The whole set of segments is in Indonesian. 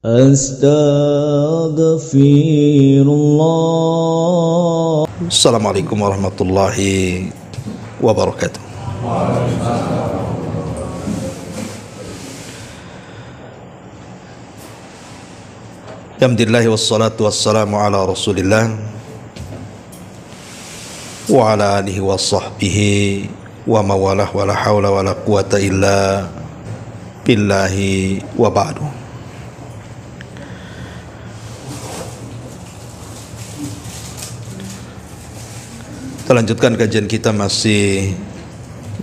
Astaghfirullah. Assalamualaikum warahmatullahi wabarakatuh. Alhamdulillah wassalatu wassalamu ala Rasulillah wa ala alihi wa sahbihi wa mawalah wa la hawla wa la quwata illa billahi wa ba'du. Kita lanjutkan kajian kita, masih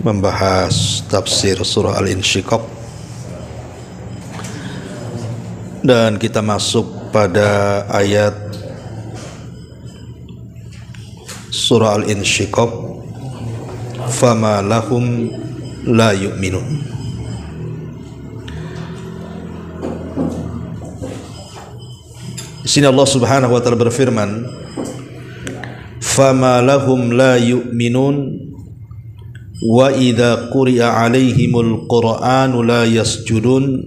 membahas tafsir surah Al-Insyiqaq, dan kita masuk pada ayat surah Al-Insyiqaq, fama lahum la yu'minun. Di sini Allah Subhanahu wa taala berfirman, fama lahum la yu'minun wa idza quri'a 'alaihimul qur'anu la yasjudun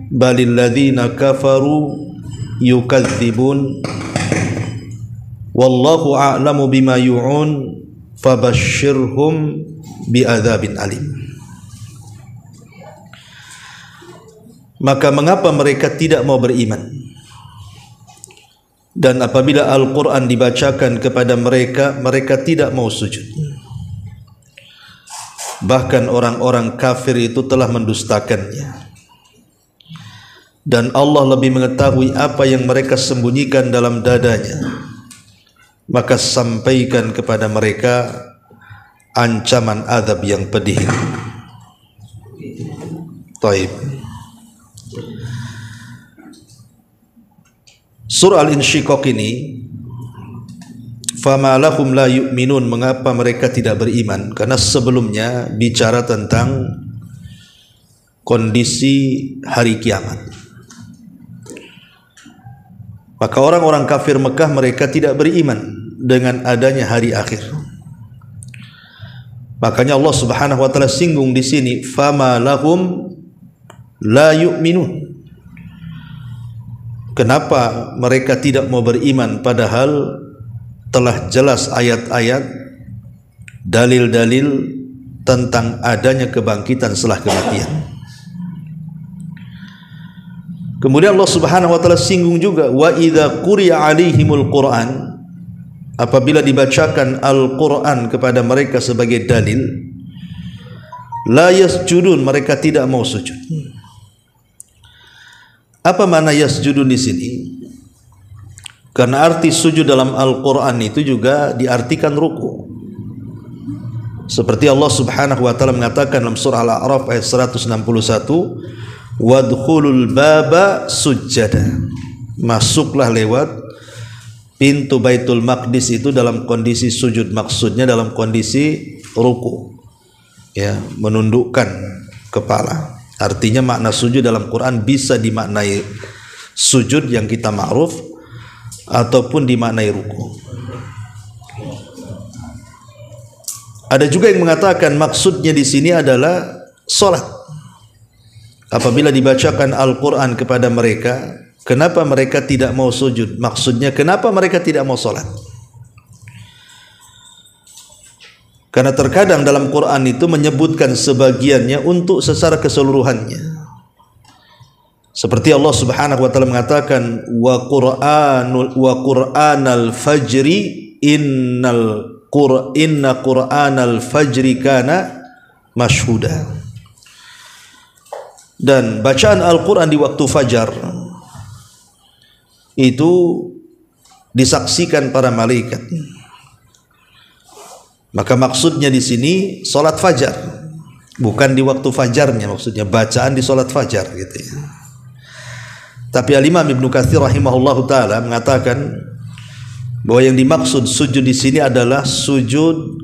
balil ladzina kafaru yukadzibun wallahu a'lamu bima yu'un fabashshirhum bi'adzabin alim. Maka mengapa mereka tidak mau beriman? Dan apabila Al-Quran dibacakan kepada mereka, mereka tidak mau sujud. Bahkan orang-orang kafir itu telah mendustakannya. Dan Allah lebih mengetahui apa yang mereka sembunyikan dalam dadanya. Maka sampaikan kepada mereka ancaman azab yang pedih. Taib. Surah Al-Insyiqaq ini, fama lahum la yu'minun, mengapa mereka tidak beriman? Karena sebelumnya bicara tentang kondisi hari kiamat. Maka orang-orang kafir Mekah, mereka tidak beriman dengan adanya hari akhir. Makanya Allah Subhanahu wa taala singgung di sini, fama lahum la yu'minun. Kenapa mereka tidak mau beriman padahal telah jelas ayat-ayat, dalil-dalil tentang adanya kebangkitan setelah kematian. Kemudian Allah Subhanahu wa taala singgung juga, wa idza quri'a 'alaihimul Qur'an, apabila dibacakan Al-Qur'an kepada mereka sebagai dalil, la yasjudun, mereka tidak mau sujud. Apa makna yasjudun di sini? Karena arti sujud dalam Al-Quran itu juga diartikan ruku. Seperti Allah Subhanahu wa taala mengatakan dalam surah Al-A'raf ayat 161, wadkhulul baba sujjada. Masuklah lewat pintu Baitul Maqdis itu dalam kondisi sujud, maksudnya dalam kondisi ruku. Ya, menundukkan kepala. Artinya makna sujud dalam Quran bisa dimaknai sujud yang kita ma'ruf ataupun dimaknai ruku. Ada juga yang mengatakan maksudnya di sini adalah salat. Apabila dibacakan Al-Quran kepada mereka, kenapa mereka tidak mau sujud? Maksudnya kenapa mereka tidak mau salat? Karena terkadang dalam Quran itu menyebutkan sebagiannya untuk secara keseluruhannya. Seperti Allah Subhanahu wa taala mengatakan, wa qur'anal fajri inna qur'anal fajri kana mashhuda. Dan bacaan Al-Quran di waktu fajar itu disaksikan para malaikat. Maka maksudnya di sini salat fajar, bukan di waktu fajarnya, maksudnya bacaan di salat fajar gitu ya. Tapi Al-Imam Ibnu Katsir rahimahullahu taala mengatakan bahwa yang dimaksud sujud di sini adalah sujud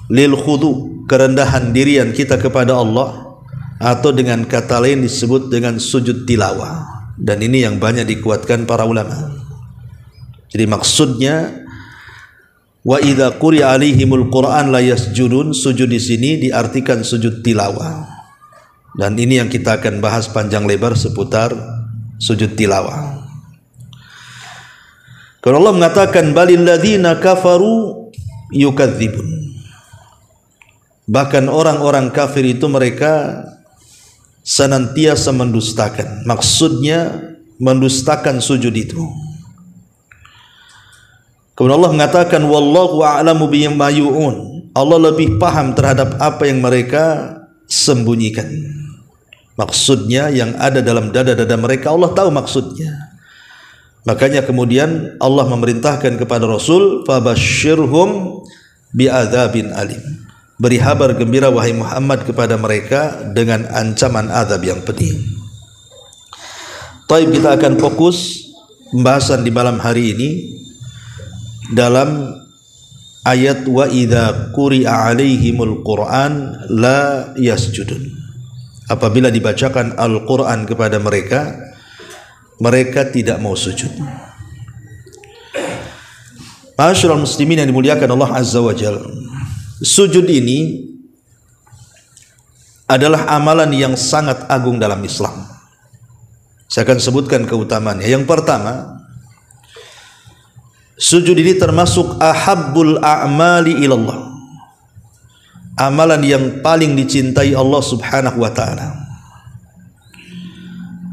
lil khudu, kerendahan dirian kita kepada Allah, atau dengan kata lain disebut dengan sujud tilawah. Dan ini yang banyak dikuatkan para ulama. Jadi maksudnya wa idza quri'a 'alaihimul Qur'an la yasjudun, sujud di sini diartikan sujud tilawah. Dan ini yang kita akan bahas panjang lebar seputar sujud tilawah. Kalau Allah mengatakan balil ladzina kafaru yukadzibun, bahkan orang-orang kafir itu mereka senantiasa mendustakan. Maksudnya mendustakan sujud itu. Kemudian Allah mengatakan wallahu a'lamu bima yu'un, Allah lebih paham terhadap apa yang mereka sembunyikan. Maksudnya yang ada dalam dada-dada mereka Allah tahu maksudnya. Makanya kemudian Allah memerintahkan kepada Rasul fabasyirhum bi'adzabin alim, beri kabar gembira wahai Muhammad kepada mereka dengan ancaman azab yang pedih. Taib, kita akan fokus pembahasan di malam hari ini dalam ayat wa idza quri'a alaihimul Qur'an la yasjudun. Apabila dibacakan Al-Qur'an kepada mereka, mereka tidak mau sujud. Ma'asyiral muslimin yang dimuliakan Allah Azza wa Jalla, sujud ini adalah amalan yang sangat agung dalam Islam. Saya akan sebutkan keutamaannya. Yang pertama, sujud ini termasuk ahabbul a'mali ilallah, amalan yang paling dicintai Allah Subhanahu wa ta'ala.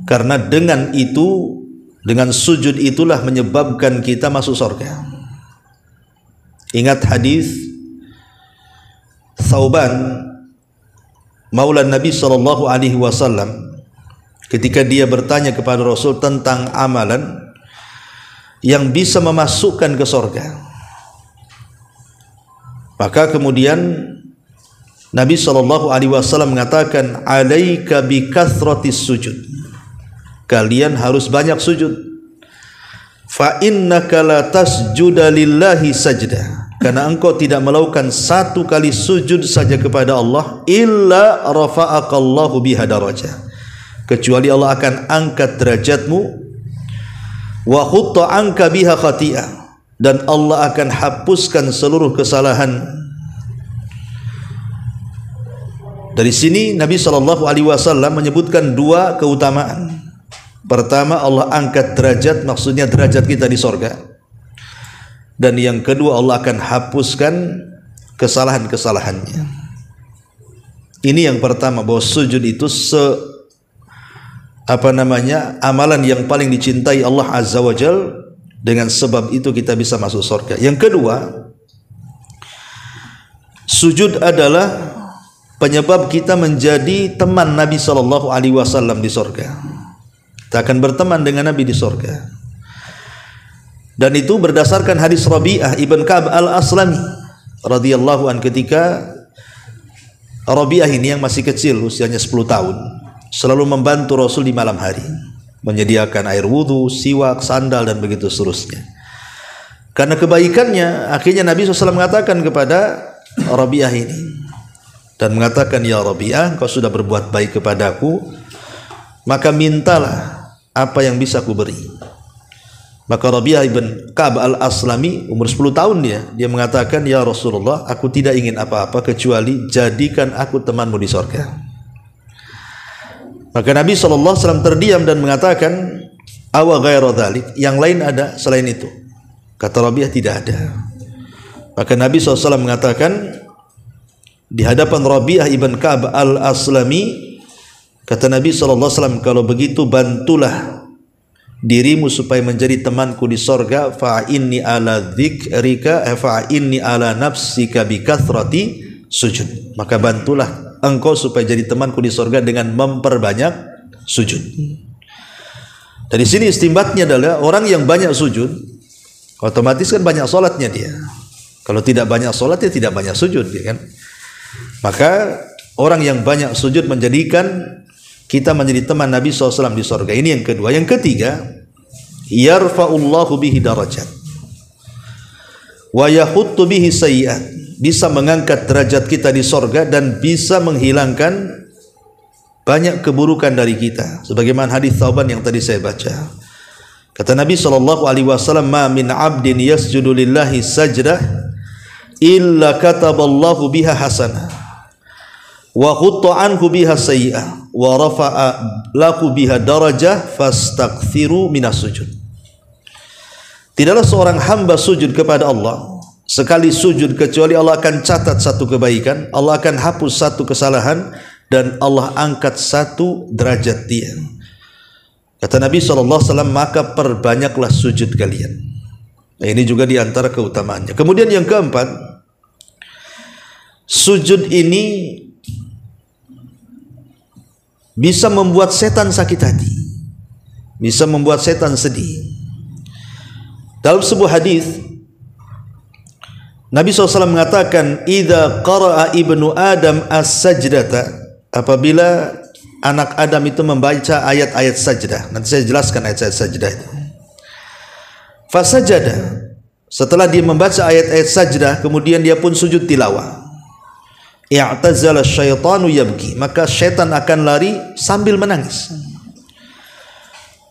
Karena dengan itu, dengan sujud itulah menyebabkan kita masuk surga. Ingat hadis Thauban maula Nabi sallallahu alaihi wasallam ketika dia bertanya kepada Rasul tentang amalan yang bisa memasukkan ke surga. Maka kemudian Nabi sallallahu alaihi wasallam mengatakan alaika bi kathratis sujud, kalian harus banyak sujud. Fa innaka la tasjuda lillahi sajdah, karena engkau tidak melakukan satu kali sujud saja kepada Allah illa rafa'akallahu biha darajah, kecuali Allah akan angkat derajatmu, wa khutta anka biha khati'ah, dan Allah akan hapuskan seluruh kesalahan. Dari sini Nabi SAW menyebutkan dua keutamaan. Pertama, Allah angkat derajat, maksudnya derajat kita di sorga. Dan yang kedua, Allah akan hapuskan kesalahan-kesalahannya. Ini yang pertama, bahwa sujud itu amalan yang paling dicintai Allah Azza wa Jal. Dengan sebab itu kita bisa masuk surga. Yang kedua, sujud adalah penyebab kita menjadi teman Nabi SAW di surga. Kita akan berteman dengan Nabi di surga. Dan itu berdasarkan hadis Rabi'ah ibn Ka'ab al-Aslami radhiyallahu an, ketika Rabi'ah ini yang masih kecil, usianya 10 tahun, selalu membantu Rasul di malam hari, menyediakan air wudu, siwak, sandal, dan begitu seterusnya. Karena kebaikannya, akhirnya Nabi SAW mengatakan kepada Rabi'ah ini, dan mengatakan, ya Rabi'ah, kau sudah berbuat baik kepadaku, maka mintalah apa yang bisa ku beri. Maka Rabi'ah ibn Ka'ab al-Aslami, umur 10 tahun dia mengatakan, ya Rasulullah, aku tidak ingin apa-apa kecuali jadikan aku temanmu di surga. Maka Nabi SAW terdiam dan mengatakan, awa ghairu dzalik, yang lain ada selain itu? Kata Rabi'ah, tidak ada. Maka Nabi SAW mengatakan di hadapan Rabi'ah ibn Ka'ab al-Aslami, kata Nabi SAW, kalau begitu bantulah dirimu supaya menjadi temanku di sorga. Fa'inni ala dzikrika fa'inni ala nafsika bi kathrati sujud, maka bantulah engkau supaya jadi temanku di sorga dengan memperbanyak sujud. Dari sini istimbatnya adalah orang yang banyak sujud otomatis kan banyak solatnya dia. Kalau tidak banyak solat, dia tidak banyak sujud, ya kan? Maka orang yang banyak sujud menjadikan kita menjadi teman Nabi SAW di surga. Ini yang kedua. Yang ketiga, yarfa'ullahu bihi darajat wa yahuttu bihi sayyi'at, bisa mengangkat derajat kita di surga dan bisa menghilangkan banyak keburukan dari kita. Sebagaimana hadis Thauban yang tadi saya baca. Kata Nabi SAW, ma min abdin yasjudu lillahi sajdah illa kataballahu biha hasanah wa khutta anhu biha sayyi'ah wa rafa'a laku biha darajah fastakthiru minas sujud. Tidaklah seorang hamba sujud kepada Allah sekali sujud kecuali Allah akan catat satu kebaikan, Allah akan hapus satu kesalahan, dan Allah angkat satu derajat dia. Kata Nabi SAW, maka perbanyaklah sujud kalian. Nah, ini juga diantara keutamaannya. Kemudian yang keempat, sujud ini bisa membuat setan sakit hati, bisa membuat setan sedih. Dalam sebuah hadis Nabi SAW mengatakan, idza qara'a ibnu Adam as-sajdata, apabila anak Adam itu membaca ayat-ayat sajdah. Nanti saya jelaskan ayat-ayat sajdah itu. Fasajada, setelah dia membaca ayat-ayat sajdah, kemudian dia pun sujud tilawah. I'tazala syaitanu yabki, maka syaitan akan lari sambil menangis.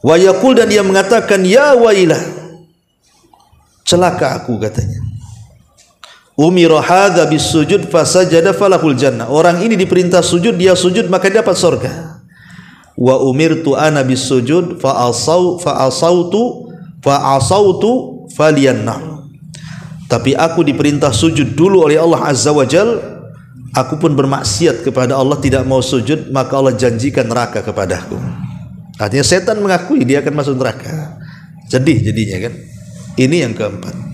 Wa yaqul, dan dia mengatakan, ya wailah, celaka aku, katanya. Umira hadza bisujud fasajada falahul jannah. Orang ini diperintah sujud, dia sujud maka dia dapat surga. Wa umirtu ana bisujud fa'asautu faliyannar. Tapi aku diperintah sujud dulu oleh Allah Azza wa Jal, aku pun bermaksiat kepada Allah, tidak mau sujud, maka Allah janjikan neraka kepadaku. Artinya setan mengakui dia akan masuk neraka. Sedih jadinya kan. Ini yang keempat.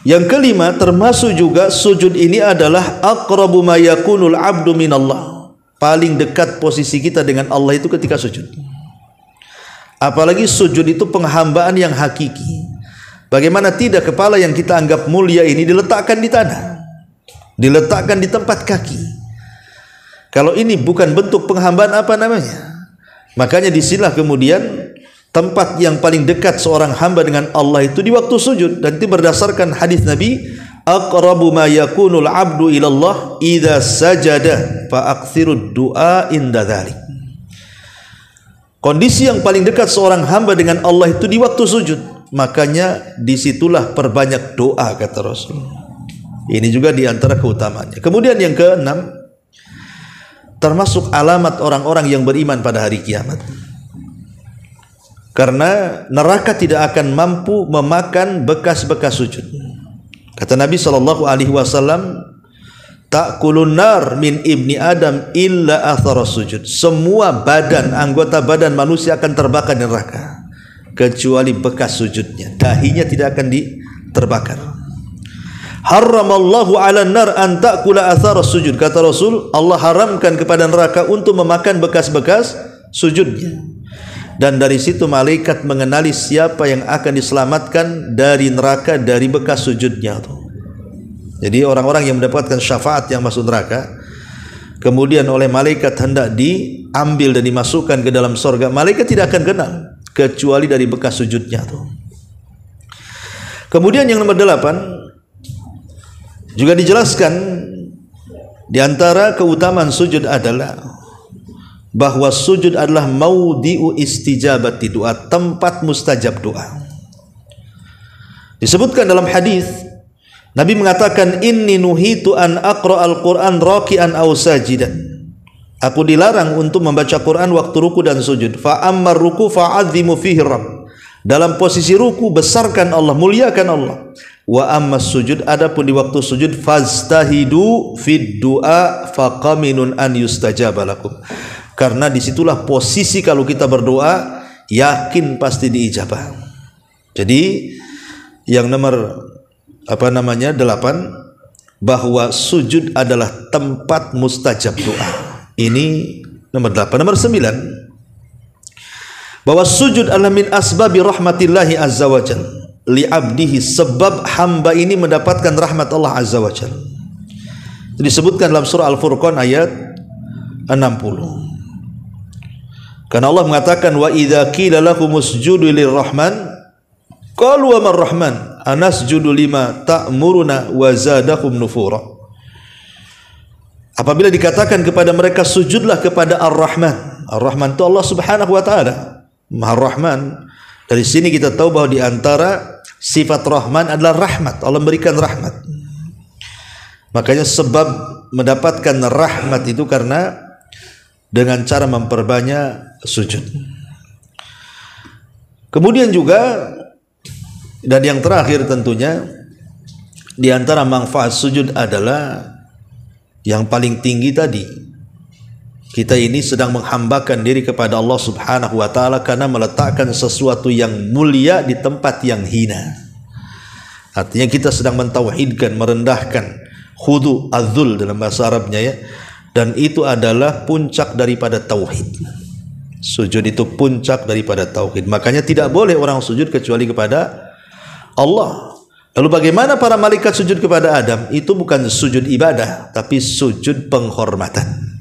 Yang kelima, termasuk juga sujud ini adalah aqrabu ma yakunul abdu minallah. Paling dekat posisi kita dengan Allah itu ketika sujud. Apalagi sujud itu penghambaan yang hakiki. Bagaimana tidak kepala yang kita anggap mulia ini diletakkan di tanah, diletakkan di tempat kaki. Kalau ini bukan bentuk penghambaan, apa namanya? Makanya disinilah kemudian tempat yang paling dekat seorang hamba dengan Allah itu di waktu sujud. Dan itu berdasarkan hadis Nabi, aqrabu ma yakunul abdu ilallah idza sajada fa aktsirud du'a inda dzalik. Kondisi yang paling dekat seorang hamba dengan Allah itu di waktu sujud. Makanya disitulah perbanyak doa, kata Rasul. Ini juga diantara keutamaannya. Kemudian yang keenam, termasuk alamat orang-orang yang beriman pada hari kiamat. Karena neraka tidak akan mampu memakan bekas-bekas sujud. Kata Nabi SAW, ta'kulun nar min ibni Adam illa athara sujud. Semua badan, anggota badan manusia akan terbakar di neraka, kecuali bekas sujudnya. Dahinya tidak akan terbakar. Haramallahu ala nar an ta'kula athara sujud. Kata Rasul, Allah haramkan kepada neraka untuk memakan bekas-bekas sujudnya. Dan dari situ malaikat mengenali siapa yang akan diselamatkan dari neraka dari bekas sujudnya itu. Jadi orang-orang yang mendapatkan syafaat yang masuk neraka, kemudian oleh malaikat hendak diambil dan dimasukkan ke dalam surga, malaikat tidak akan kenal kecuali dari bekas sujudnya itu. Kemudian yang nomor 8 juga dijelaskan di antara keutamaan sujud adalah bahwa sujud adalah maudhi'u istijabati doa, tempat mustajab doa. Disebutkan dalam hadis, Nabi mengatakan, inni nuhitu an aqra'al Qur'an raki'an aw sajidan. Aku dilarang untuk membaca Quran waktu ruku dan sujud. Fa ammar ruku fa'azzimu fihi rabb. Dalam posisi ruku besarkan Allah, muliakan Allah. Wa ammas sujud, adapun di waktu sujud, faztahidu fid du'a faqaminun an yustajaba lakum. Karena disitulah posisi kalau kita berdoa, yakin pasti diijabah. Jadi yang nomor 8, bahwa sujud adalah tempat mustajab doa. Ini nomor 8. Nomor 9, bahwa sujud adalah min asbabi rahmatillahi azza wa jal li abdihi, sebab hamba ini mendapatkan rahmat Allah azza wa jal. Disebutkan dalam surah Al-Furqan ayat 60. Karena Allah mengatakan, wa idza qila lahum usjudu lirrahman qalu wa marrahman anasjudu lima ta'muruna wa zadahum nufura. Apabila dikatakan kepada mereka sujudlah kepada Ar-Rahman. Ar-Rahman itu Allah Subhanahu wa taala, Maha Rahman. Dari sini kita tahu bahwa di antara sifat Rahman adalah rahmat. Allah memberikan rahmat. Makanya sebab mendapatkan rahmat itu karena dengan cara memperbanyak sujud. Kemudian juga, dan yang terakhir tentunya, di antara manfaat sujud adalah yang paling tinggi tadi. Kita ini sedang menghambakan diri kepada Allah Subhanahu wa taala karena meletakkan sesuatu yang mulia di tempat yang hina. Artinya kita sedang mentauhidkan, merendahkan, khudu, adzul dalam bahasa Arabnya ya. Dan itu adalah puncak daripada tauhid. Sujud itu puncak daripada tauhid. Makanya tidak boleh orang sujud kecuali kepada Allah. Lalu bagaimana para malaikat sujud kepada Adam? Itu bukan sujud ibadah, tapi sujud penghormatan.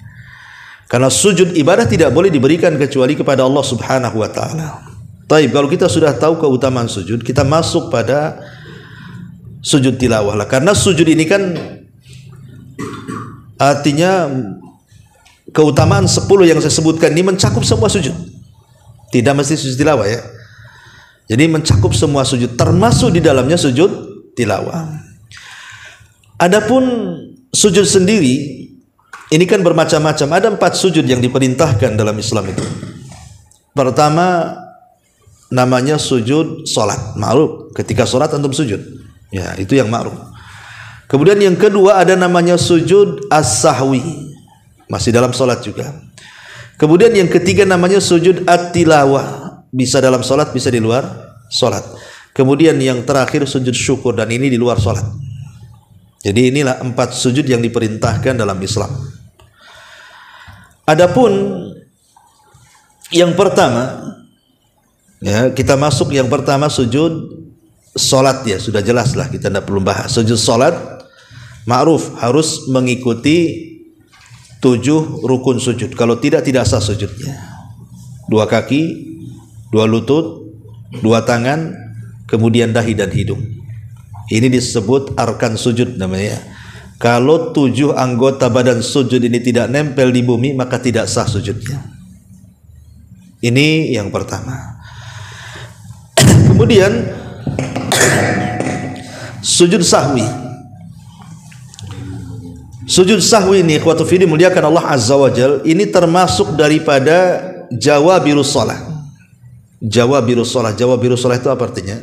Karena sujud ibadah tidak boleh diberikan kecuali kepada Allah Subhanahu wa taala. Taib, kalau kita sudah tahu keutamaan sujud, kita masuk pada sujud tilawah lah. Karena sujud ini kan artinya keutamaan 10 yang saya sebutkan ini mencakup semua sujud. Tidak mesti sujud tilawah ya. Jadi mencakup semua sujud, termasuk di dalamnya sujud tilawah. Adapun sujud sendiri ini kan bermacam-macam. Ada 4 sujud yang diperintahkan dalam Islam itu. Pertama namanya sujud salat, ma'ruf. Ketika salat antum sujud. Ya, itu yang ma'ruf. Kemudian yang kedua ada namanya sujud as-sahwi. Masih dalam salat juga. Kemudian yang ketiga namanya sujud at-tilawah. Bisa dalam salat, bisa di luar salat. Kemudian yang terakhir sujud syukur, dan ini di luar salat. Jadi inilah 4 sujud yang diperintahkan dalam Islam. Adapun yang pertama, ya, kita masuk yang pertama sujud salat ya, sudah jelas lah, kita tidak perlu bahas. Sujud salat ma'ruf, harus mengikuti 7 rukun sujud. Kalau tidak sah sujudnya. 2 kaki, 2 lutut, 2 tangan, kemudian dahi dan hidung. Ini disebut arkan sujud namanya. Kalau 7 anggota badan sujud ini tidak nempel di bumi, maka tidak sah sujudnya. Ini yang pertama. Kemudian sujud sahwi. Sujud sahwi ini ikhwatu fillah muliakan Allah Azza wa Jal, ini termasuk daripada jawabirus shalah. Jawabirus shalah. Jawabirus shalah itu apa artinya?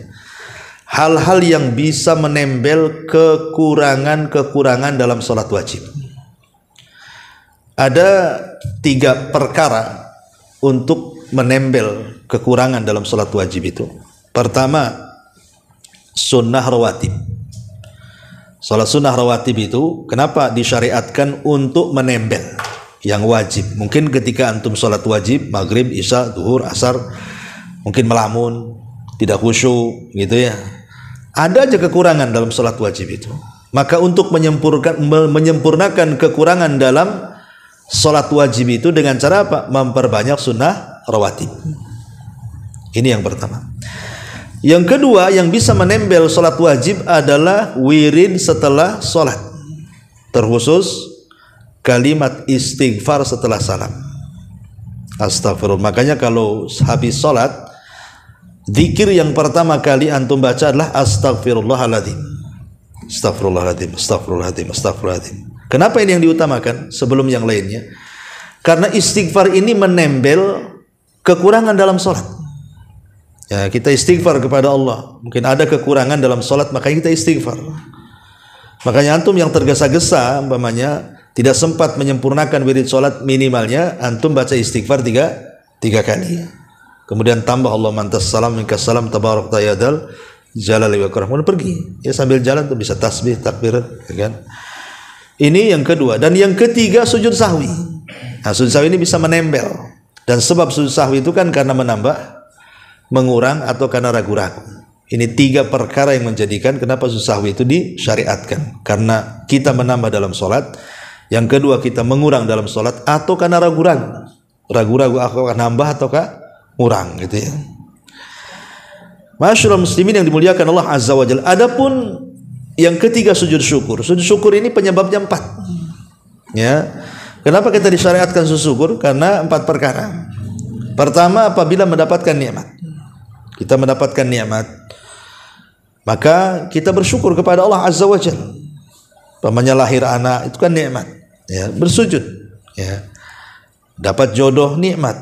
Hal-hal yang bisa menempel kekurangan-kekurangan dalam sholat wajib. Ada 3 perkara untuk menempel kekurangan dalam sholat wajib itu. Pertama, sunnah rawatib. Sholat sunnah rawatib itu kenapa disyariatkan untuk menempel yang wajib? Mungkin ketika antum sholat wajib, maghrib, isya, zuhur, asar, mungkin melamun, tidak khusyuk gitu ya. Ada aja kekurangan dalam sholat wajib itu. Maka untuk menyempurnakan kekurangan dalam sholat wajib itu dengan cara apa? Memperbanyak sunnah rawatib. Ini yang pertama. Yang kedua yang bisa menempel sholat wajib adalah wirid setelah sholat. Terkhusus kalimat istighfar setelah salam. Astagfirullah. Makanya kalau habis sholat, zikir yang pertama kali antum baca adalah astagfirullahaladzim. Astagfirullahaladzim, astagfirullahaladzim, astagfirullahaladzim. Kenapa ini yang diutamakan sebelum yang lainnya? Karena istighfar ini menempel kekurangan dalam sholat. Ya, kita istighfar kepada Allah. Mungkin ada kekurangan dalam sholat, makanya kita istighfar. Makanya antum yang tergesa-gesa, umpamanya tidak sempat menyempurnakan wirid sholat, minimalnya antum baca istighfar 3 kali. Kemudian tambah Allah mantas salam minkas salam tabarak tayadal jalali wa ikram. Kemudian pergi ya, sambil jalan tuh bisa tasbih takbir ya kan. Ini yang kedua. Dan yang ketiga sujud sahwi. Nah, sujud sahwi ini bisa menempel. Dan sebab sujud sahwi itu kan karena menambah, mengurang, atau karena ragu-ragu. Ini 3 perkara yang menjadikan kenapa sujud sahwi itu disyariatkan. Karena kita menambah dalam sholat. Yang kedua kita mengurang dalam sholat, atau karena ragu-ragu. Ragu-ragu akan nambah ataukah kurang gitu ya. Masyaallah muslimin yang dimuliakan Allah Azza wa Jalla. Adapun yang ketiga sujud syukur. Sujud syukur ini penyebabnya 4. Ya. Kenapa kita disyariatkan sujud syukur? Karena 4 perkara. Pertama, apabila mendapatkan nikmat. Kita mendapatkan nikmat, maka kita bersyukur kepada Allah Azza wa Jalla. Pamannya lahir anak, itu kan nikmat. Ya, bersujud. Ya. dapat jodoh nikmat,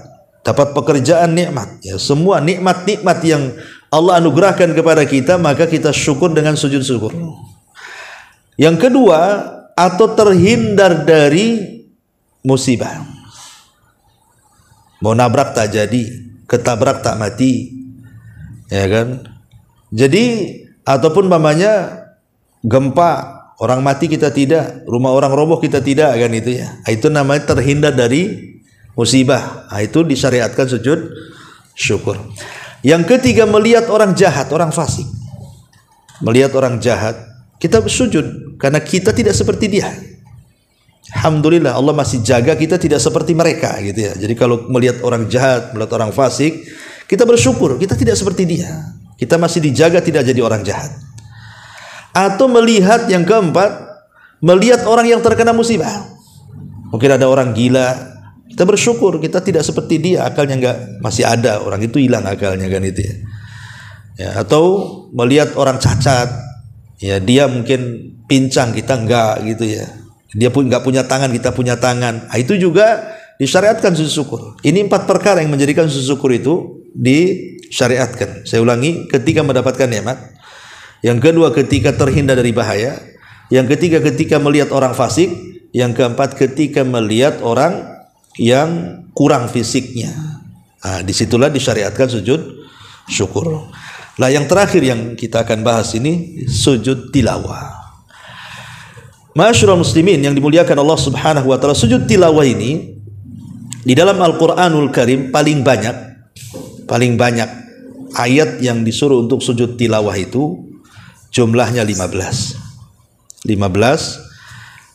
dapat pekerjaan nikmat, ya, semua nikmat-nikmat yang Allah anugerahkan kepada kita, maka kita syukur dengan sujud syukur. Yang kedua, atau terhindar dari musibah. Mau nabrak tak jadi, ketabrak tak mati, ya kan? Jadi ataupun mamanya gempa, orang mati kita tidak, rumah orang roboh kita tidak, kan itu ya. Itu namanya terhindar dari musibah. Itu disyariatkan sujud syukur. Yang ketiga, melihat orang jahat, orang fasik. Melihat orang jahat, kita bersujud karena kita tidak seperti dia. Alhamdulillah Allah masih jaga kita tidak seperti mereka, gitu ya. Jadi kalau melihat orang jahat, melihat orang fasik, kita bersyukur kita tidak seperti dia. Kita masih dijaga tidak jadi orang jahat. Atau melihat yang keempat, melihat orang yang terkena musibah. Mungkin ada orang gila, kita bersyukur kita tidak seperti dia, akalnya masih ada, orang itu hilang akalnya, kan itu ya. Ya, atau melihat orang cacat, ya dia mungkin pincang, kita enggak, gitu ya. Dia pun enggak punya tangan, kita punya tangan. Itu juga disyariatkan sujud syukur. Ini 4 perkara yang menjadikan sujud syukur itu disyariatkan. Saya ulangi, ketika mendapatkan nikmat. Yang kedua, ketika terhindar dari bahaya. Yang ketiga, ketika melihat orang fasik. Yang keempat, ketika melihat orang yang kurang fisiknya. Nah, disitulah disyariatkan sujud syukur. Nah, yang terakhir yang kita akan bahas ini sujud tilawah. Ma'asyiral muslimin yang dimuliakan Allah Subhanahu wa taala, sujud tilawah ini di dalam Al-Qur'anul Karim paling banyak ayat yang disuruh untuk sujud tilawah itu jumlahnya 15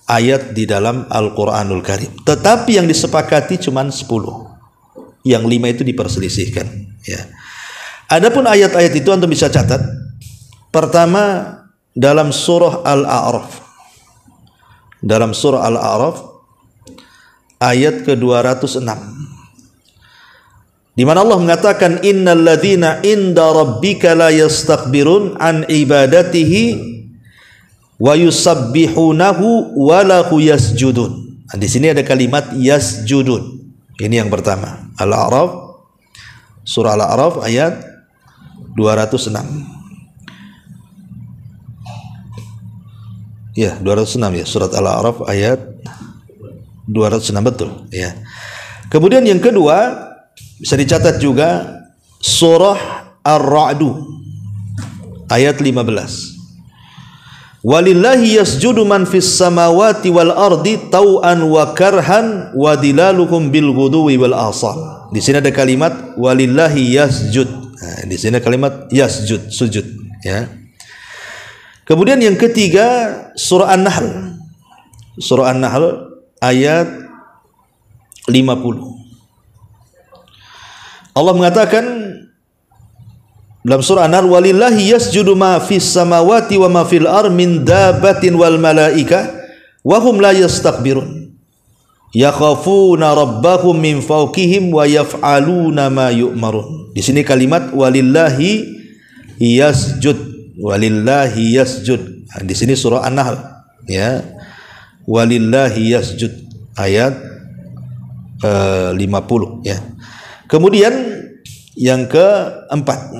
ayat di dalam Al-Quranul Karim. Tetapi yang disepakati cuma 10. Yang 5 itu diperselisihkan, ya. Adapun ayat-ayat itu antum bisa catat. Pertama dalam surah Al-A'raf. Dalam surah Al-A'raf ayat ke-206. Di mana Allah mengatakan innal ladzina inda rabbika la yastakbirun an ibadatihi wa yusabbihunahu wa lahu yasjudun. Nah, di sini ada kalimat yasjudun. Ini yang pertama. Al-A'raf, surah Al-A'raf ayat 206. Ya, 206 ya, surat Al-A'raf ayat 206, betul ya. Kemudian yang kedua bisa dicatat juga surah Ar-Ra'du ayat 15. Walillahi yasjudu man fis samawati wal ardi tau'an wa karhan wa dilaluhum bil ghuduwi wal asal. Di sini ada kalimat walillahi yasjud. Nah, di sini kalimat yasjud, sujud, ya. Kemudian yang ketiga surah An-Nahl. Surah An-Nahl ayat 50. Allah mengatakan dalam surah An-Nahl, walillahi yasjudu ma fis samawati wa ma fil ar min dabbatin wal malaika wa hum la yastakbirun yakhafuna rabbahum min fawqihim wa yaf'aluna ma yu'marun. Di sini kalimat walillahi yasjud, walillahi yasjud. Nah, di sini surah An-Nahl, ya. Walillahi yasjud ayat 50, ya. Kemudian yang keempat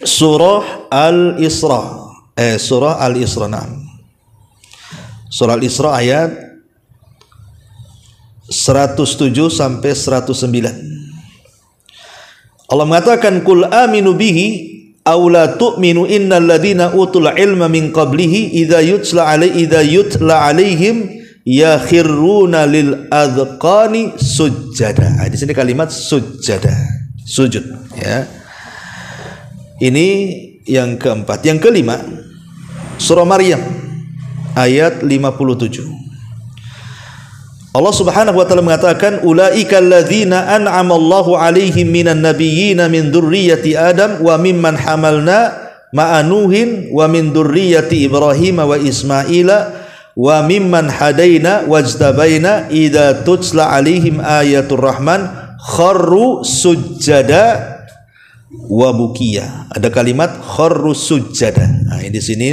surah Al-Isra, surah Al-Isra, surah Al-Isra ayat 107 sampai 109. Allah mengatakan kul aminu bihi aw la tu'minu innal ladzina utul ilma min qablihi idza yutla alaihim yakhirruna lil adqani sujada. Di sini kalimat sujada, sujud, ya. Ini yang keempat. Yang kelima surah Maryam ayat 57. Allah Subhanahu wa taala mengatakan ulaika alladzina an'ama Allahu 'alaihim minan nabiyyina min dzurriyyati Adam wa mimman hamalna ma'a Nuhin wa min dzurriyyati Ibrahim wa Ismaila wa mimman hadaina wajtabaina idza tutla 'alaihim ayatul rahman kharru sujada wa bukiya. Ada kalimat kharru sujada. Nah, di sini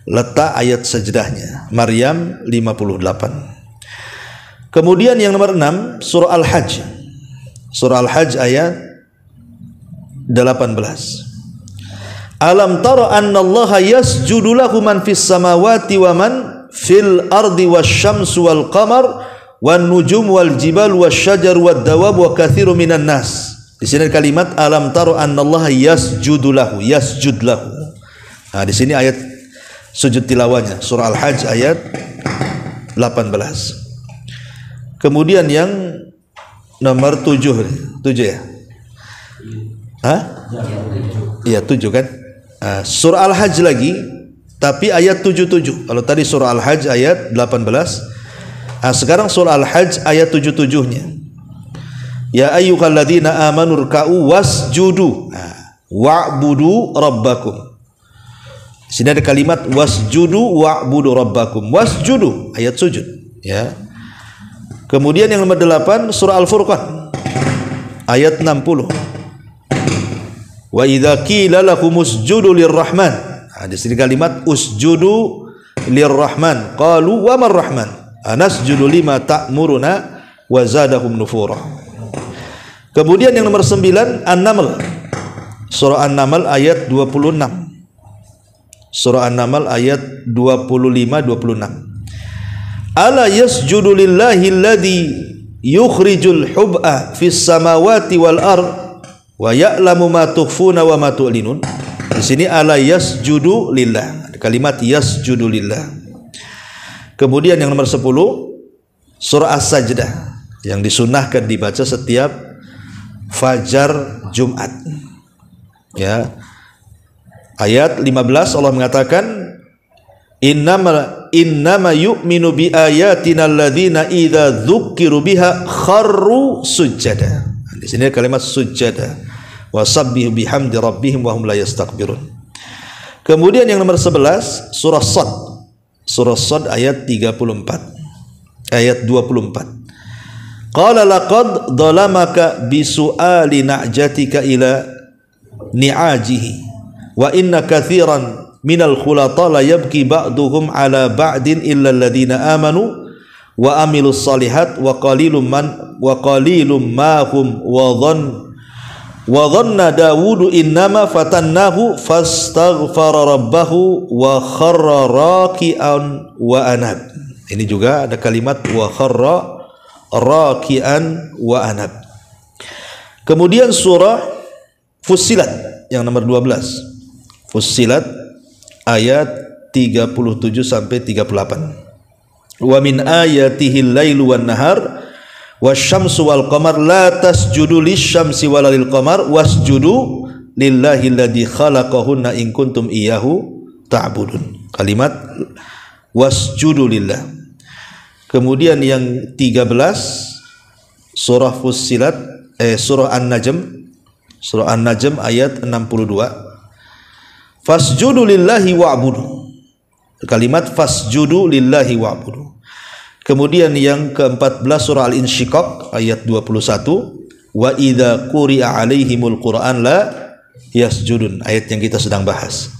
letak ayat sajdahnya. Maryam 58. Kemudian yang nomor 6 surah Al-Hajj. Surah Al-Hajj ayat 18. Alam tara annallaha yasjudu lahu man fis samawati wa man fil ardi wasyamsu wal qamar wan nujum wal jibal wasyajar wad dawab wa katsiru minan nas. Di sini kalimat alam tara annallaha yasjudu lahu, yasjud lahu. Nah, di sini ayat sujud tilawahnya surah Al-Hajj ayat 18. Kemudian yang nomor 7 ya? Hah? Iya 7 kan? Surah Al-Hajj lagi, tapi ayat 77. Kalau tadi surah Al-Hajj ayat 18, sekarang surah Al-Hajj ayat 77-nya. Ya ayyuhalladzina amanu ruk'u wasjudu wa'budu rabbakum. Di sini ada kalimat wasjudu wa'budu rabbakum. Wasjudu ayat sujud, ya. Kemudian yang nomor 8 surah Al-Furqan ayat 60. Wa idza qila lakum usjudu lirrahman. Di sini kalimat usjudu lirrahman. Qalu wa marrahman? Anasjudu lima ta'muruna wa zadahum nufura. Kemudian yang nomor 9 An-Naml. Surah An-Naml ayat 26. Surah An-Naml ayat 25-26. Ala yasjudu lillahi alladhi yukhrijul hub'a fis samawati wal ard wa ya'lamu ma tukhfuna wa ma tu'linun. Di sini ala yasjudu lillah. Kalimat yasjudu lillah. Kemudian yang nomor 10 surah As-Sajdah yang disunahkan dibaca setiap fajar Jumat. Ya. Ayat 15 Allah mengatakan innama yu'minu bi ayatina alladzina idza dzukiru biha kharru sujada. Di sini kalimat sujada. Wasabbihu bihamdi rabbihim wa hum la yastakbirun. Kemudian yang nomor 11 surah Shad. Surah Shad ayat 34. Ayat 24. Qala laqad dhalamaka bisu'ali na'jatika ila ni'ajihi wa inna katsiran minal khulata la yabki ba'duhum ala ba'din illa alladhina amanu wa amilus salihat wa qalilum ma hum wa dhanna Dawudu innama fatannahu fastaghfara rabbahu wa kharra raki'an wa anab. Ini juga ada kalimat wa kharra raki'an wa anab. Kemudian surah Fussilat yang nomor 12. Fussilat ayat 37 sampai 38. Wa min ayatihi al-lailu wan nahar wasyamsu wal qamar la tasjudu lisyamsi wala lil qamar wasjudu lillahi alladzi khalaqahunna in kuntum iyyahu ta'budun. Kalimat wasjudu lillah. Kemudian yang 13 surah Fussilat surah An-Najm. Surah An-Najm ayat 62. Fasjudu lillahi wa'budu. Kalimat fasjudu lillahi wa'budu. Kemudian yang ke-14 surah Al-Insyiqaq ayat 21. Wa idza quri'a 'alaihimul Qur'an la yasjudun. Ayat yang kita sedang bahas.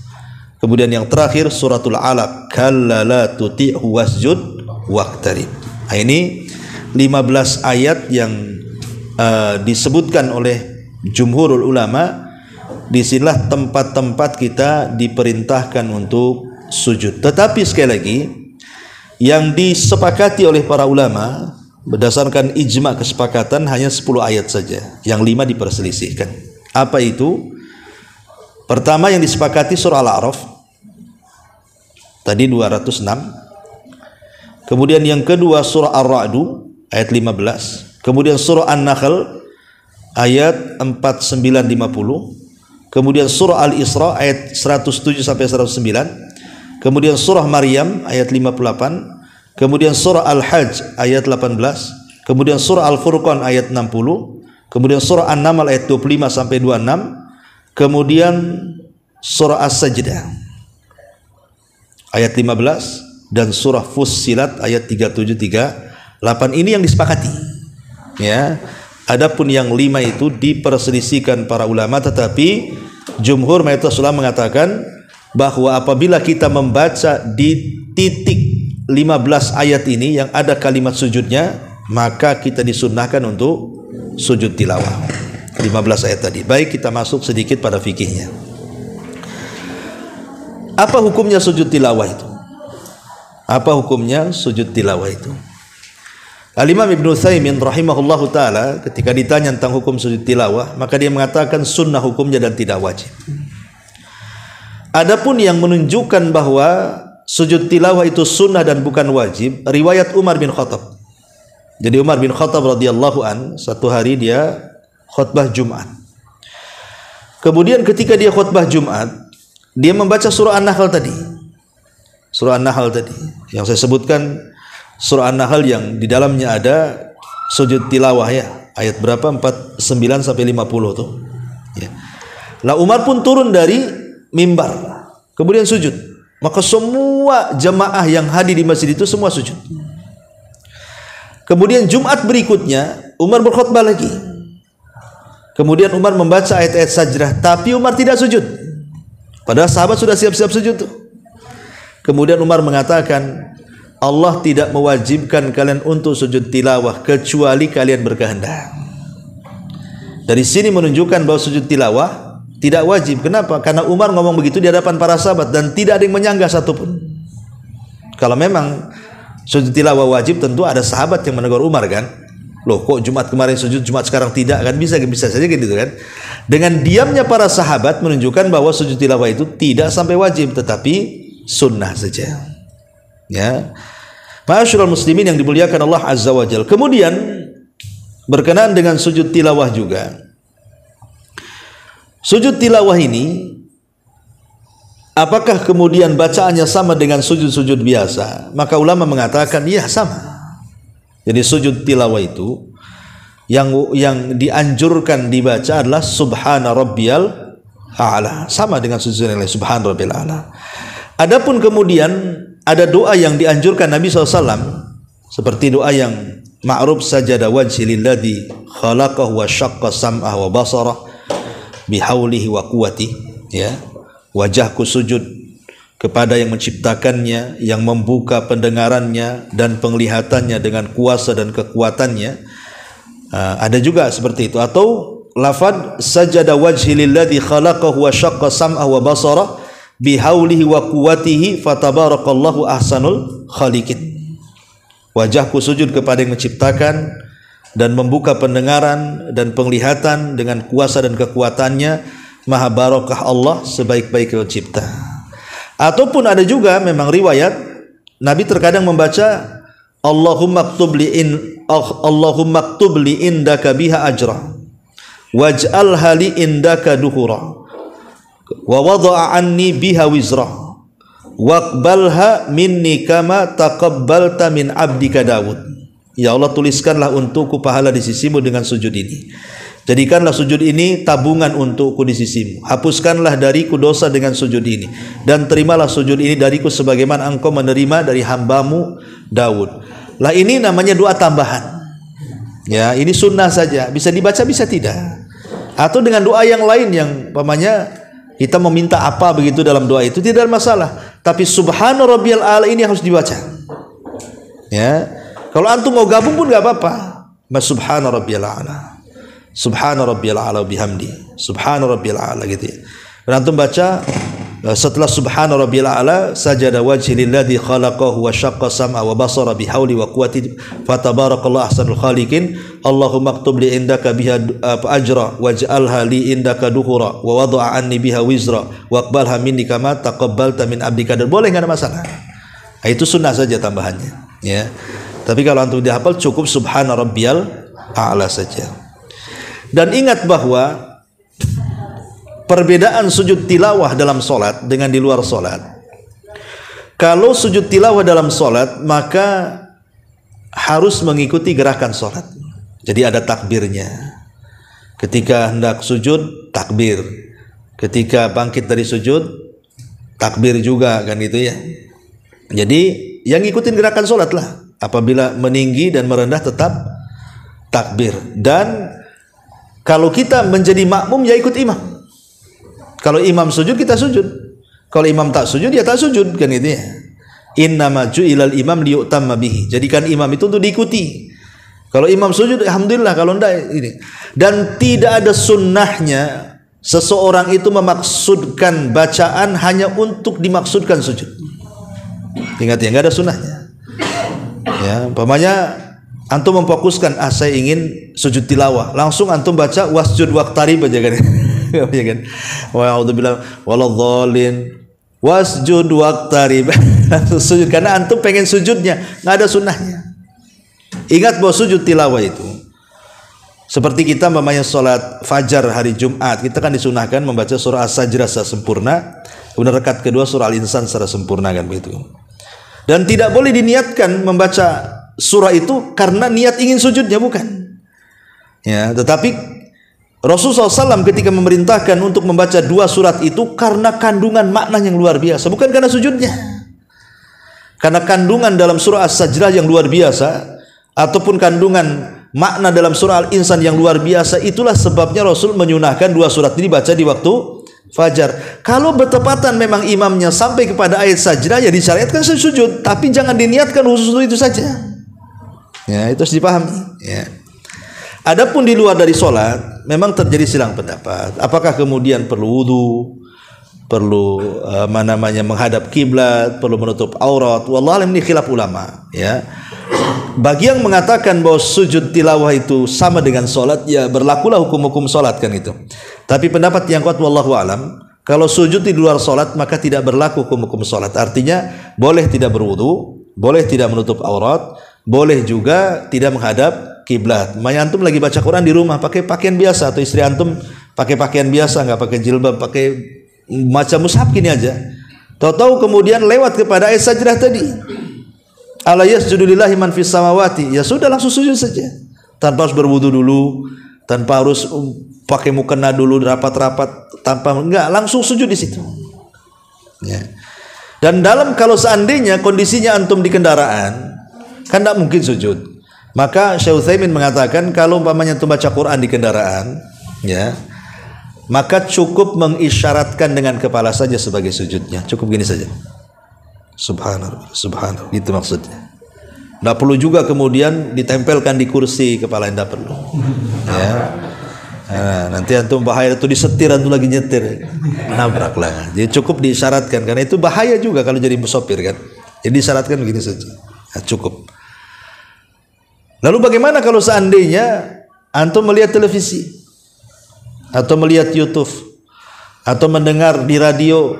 Kemudian yang terakhir suratul Alaq. Kalla la tuti'hu wasjud waqtarib. Nah, ini 15 ayat yang disebutkan oleh jumhurul ulama. Disinilah tempat-tempat kita diperintahkan untuk sujud. Tetapi sekali lagi yang disepakati oleh para ulama berdasarkan ijma kesepakatan hanya 10 ayat saja. Yang 5 diperselisihkan. Apa itu? Pertama yang disepakati surah Al-A'raf tadi 206. Kemudian yang kedua surah Ar-Ra'du ayat 15. Kemudian surah An-Nahl ayat 49-50. Kemudian surah Al-Isra ayat 107 sampai 109. Kemudian surah Maryam ayat 58. Kemudian surah Al-Hajj ayat 18. Kemudian surah Al-Furqan ayat 60. Kemudian surah An-Naml ayat 25 sampai 26. Kemudian surah As-Sajdah ayat 15 dan surah Fussilat ayat 37-38. Ini yang disepakati. Ya. Adapun yang 5 itu diperselisihkan para ulama, tetapi jumhur mayoritas ulama mengatakan bahwa apabila kita membaca di titik 15 ayat ini yang ada kalimat sujudnya, maka kita disunnahkan untuk sujud tilawah. 15 ayat tadi. Baik, kita masuk sedikit pada fikihnya. Apa hukumnya sujud tilawah itu? Apa hukumnya sujud tilawah itu? Al-Imam Ibnu Utsaimin rahimahullahu taala ketika ditanya tentang hukum sujud tilawah, maka dia mengatakan sunnah hukumnya dan tidak wajib. Adapun yang menunjukkan bahwa sujud tilawah itu sunnah dan bukan wajib, riwayat Umar bin Khattab. Jadi Umar bin Khattab radhiyallahu an, satu hari dia khutbah Jumat. Kemudian ketika dia khutbah Jumat, dia membaca surah An-Nahl tadi. Surah An-Nahl tadi yang saya sebutkan, surah An-Nahl yang di dalamnya ada sujud tilawah ya. Ayat berapa? 49 sampai 50 tuh. Ya. Lah Umar pun turun dari mimbar, kemudian sujud. Maka semua jemaah yang hadir di masjid itu semua sujud. Kemudian Jumat berikutnya Umar berkhutbah lagi. Kemudian Umar membaca ayat-ayat sajdah, tapi Umar tidak sujud. Padahal sahabat sudah siap-siap sujud tuh. Kemudian Umar mengatakan, Allah tidak mewajibkan kalian untuk sujud tilawah kecuali kalian berkehendak. Dari sini menunjukkan bahwa sujud tilawah tidak wajib. Kenapa? Karena Umar ngomong begitu di hadapan para sahabat dan tidak ada yang menyanggah satupun. Kalau memang sujud tilawah wajib, tentu ada sahabat yang menegur Umar kan. Loh, kok Jumat kemarin sujud, Jumat sekarang tidak kan? Bisa saja gitu kan. Dengan diamnya para sahabat menunjukkan bahwa sujud tilawah itu tidak sampai wajib, tetapi sunnah saja. Ya. Ma'asyiral muslimin yang dimuliakan Allah Azza wa Jalla. Kemudian berkenaan dengan sujud tilawah juga. Sujud tilawah ini apakah kemudian bacaannya sama dengan sujud-sujud biasa? Maka ulama mengatakan iya sama. Jadi sujud tilawah itu yang dianjurkan dibaca adalah Subhana Rabbiyal A'la, sama dengan sujud yang lain, Subhana Rabbiyal A'la. Adapun kemudian ada doa yang dianjurkan Nabi SAW, seperti doa yang ma'ruf, sajada wajhi lilladzi khalaqahu wa syaqqa sam'ah wa basarah bihaulihi wa quwwati, ya. Wajahku sujud kepada yang menciptakannya, yang membuka pendengarannya dan penglihatannya dengan kuasa dan kekuatannya. Ada juga seperti itu. Atau lafaz sajada wajhi lilladzi khalaqahu wa syaqqa sam'ah wa basarah bihaulihi wa quwwatihi fatabarakallahu ahsanul khaliqin. Wajahku sujud kepada yang menciptakan dan membuka pendengaran dan penglihatan dengan kuasa dan kekuatannya, maha barakah Allah sebaik-baik pencipta. Ataupun ada juga memang riwayat Nabi terkadang membaca Allahumma aktub li indaka biha ajra waj'alha li indaka duhura wa wada'a anni biha wizra waqbalha minni kama taqabbalta min abdika Daud. Ya Allah, tuliskanlah untukku pahala di sisimu dengan sujud ini. Jadikanlah sujud ini tabungan untukku di sisimu. Hapuskanlah dariku dosa dengan sujud ini, dan terimalah sujud ini dariku sebagaimana engkau menerima dari hambamu Daud. Lah ini namanya doa tambahan. Ya, ini sunnah saja. Bisa dibaca, bisa tidak. Atau dengan doa yang lain yang umpamanya kita meminta apa begitu dalam doa itu tidak ada masalah. Tapi Subhana Rabbiyal A'la ini harus dibaca. Ya. Kalau antum mau gabung pun enggak apa-apa. Subhana Rabbiyal A'la. Subhana Rabbiyal A'la bihamdi. Subhana Rabbiyal A'la gitu ya. Dan antum baca setelah Subhana Rabbiyal A'la, sajada wajhi lilladzi khalaqahu wa syaqqa sam'a wa basara bihauli wa quwwati fatabarakallahu ahsanul khaliqin. Allahumma aktub li indaka biha ajra waj'alha li indaka duhura wa wada'a anni biha wizra waqbalha minni kama taqabbalta min abdika. Boleh, enggak ada masalah. Itu sunnah saja tambahannya, ya. Tapi kalau antum dihafal cukup Subhana Rabbiyal A'la saja. Dan ingat bahwa perbedaan sujud tilawah dalam solat dengan di luar solat. Kalau sujud tilawah dalam solat, maka harus mengikuti gerakan solat. Jadi ada takbirnya. Ketika hendak sujud, takbir. Ketika bangkit dari sujud, takbir juga, kan gitu ya. Jadi yang ngikutin gerakan solat lah. Apabila meninggi dan merendah tetap takbir. Dan kalau kita menjadi makmum, ya ikut imam. Kalau imam sujud, kita sujud. Kalau imam tak sujud, ya tak sujud, kan gitu ya. Innama ju'ilal imam liyu'tamma bihi. Jadikan imam itu untuk diikuti. Kalau imam sujud, alhamdulillah. Kalau enggak, ini. Dan tidak ada sunnahnya seseorang itu memaksudkan bacaan hanya untuk dimaksudkan sujud. Ingat ya, nggak ada sunnahnya. Ya, umpamanya antum memfokuskan, saya ingin sujud tilawah, langsung antum baca wasjud waqtarib aja kan. Ya kan? Wa a'udzubillah waladhdallin wasjud waqtarib. Langsung sujud karena antum pengen sujudnya, nggak ada sunnahnya. Ingat bahwa sujud tilawah itu seperti kita membayar sholat fajar hari Jumat, kita kan disunahkan membaca surah As-Sajdah secara sempurna, kemudian rakaat kedua surah Al-Insan secara sempurna kan begitu. Dan tidak boleh diniatkan membaca surah itu karena niat ingin sujudnya, bukan. Ya, tetapi Rasulullah SAW ketika memerintahkan untuk membaca dua surat itu karena kandungan makna yang luar biasa, bukan karena sujudnya. Karena kandungan dalam surah As-Sajdah yang luar biasa, ataupun kandungan makna dalam surah Al-Insan yang luar biasa, itulah sebabnya Rasul menyunahkan dua surat ini dibaca di waktu fajar. Kalau bertepatan memang imamnya sampai kepada ayat sajdah, ya disyariatkan sujud, tapi jangan diniatkan khusus itu saja. Ya, itu harus dipahami. Ya. Adapun di luar dari sholat, memang terjadi silang pendapat. Apakah kemudian perlu wudu, perlu menghadap kiblat, perlu menutup aurat? Wallahu a'lam, ini khilaf ulama. Ya. Bagi yang mengatakan bahwa sujud tilawah itu sama dengan sholat, ya berlakulah hukum-hukum sholat kan itu. Tapi pendapat yang kuat wallahu alam, kalau sujud di luar sholat maka tidak berlaku hukum-hukum sholat. Artinya boleh tidak berwudu, boleh tidak menutup aurat, boleh juga tidak menghadap kiblat. Makanya antum lagi baca Quran di rumah pakai pakaian biasa, atau istri antum pakai pakaian biasa, nggak pakai jilbab, pakai macam mushaf gini aja. Tahu-tahu kemudian lewat kepada ayat sajdah tadi. Ala yasjudu lillahi man fis samawati, ya sudah langsung sujud saja tanpa harus berwudu dulu, tanpa harus pakai mukena dulu rapat-rapat, tanpa enggak, langsung sujud di situ. Ya. Dan kalau seandainya kondisinya antum di kendaraan, kan tidak mungkin sujud, maka Syekh Utsaimin mengatakan kalau umpamanya antum baca Quran di kendaraan, ya, maka cukup mengisyaratkan dengan kepala saja sebagai sujudnya, cukup gini saja. Subhanallah, subhanallah, itu maksudnya. Tidak perlu juga kemudian ditempelkan di kursi kepala, tidak perlu. Ya. Nah, nanti antum bahaya itu disetir, antum lagi nyetir, nabrak lah. Jadi cukup diisyaratkan, karena itu bahaya juga kalau jadi sopir kan. Jadi disyaratkan begini saja, nah, cukup. Lalu bagaimana kalau seandainya antum melihat televisi, atau melihat YouTube, atau mendengar di radio,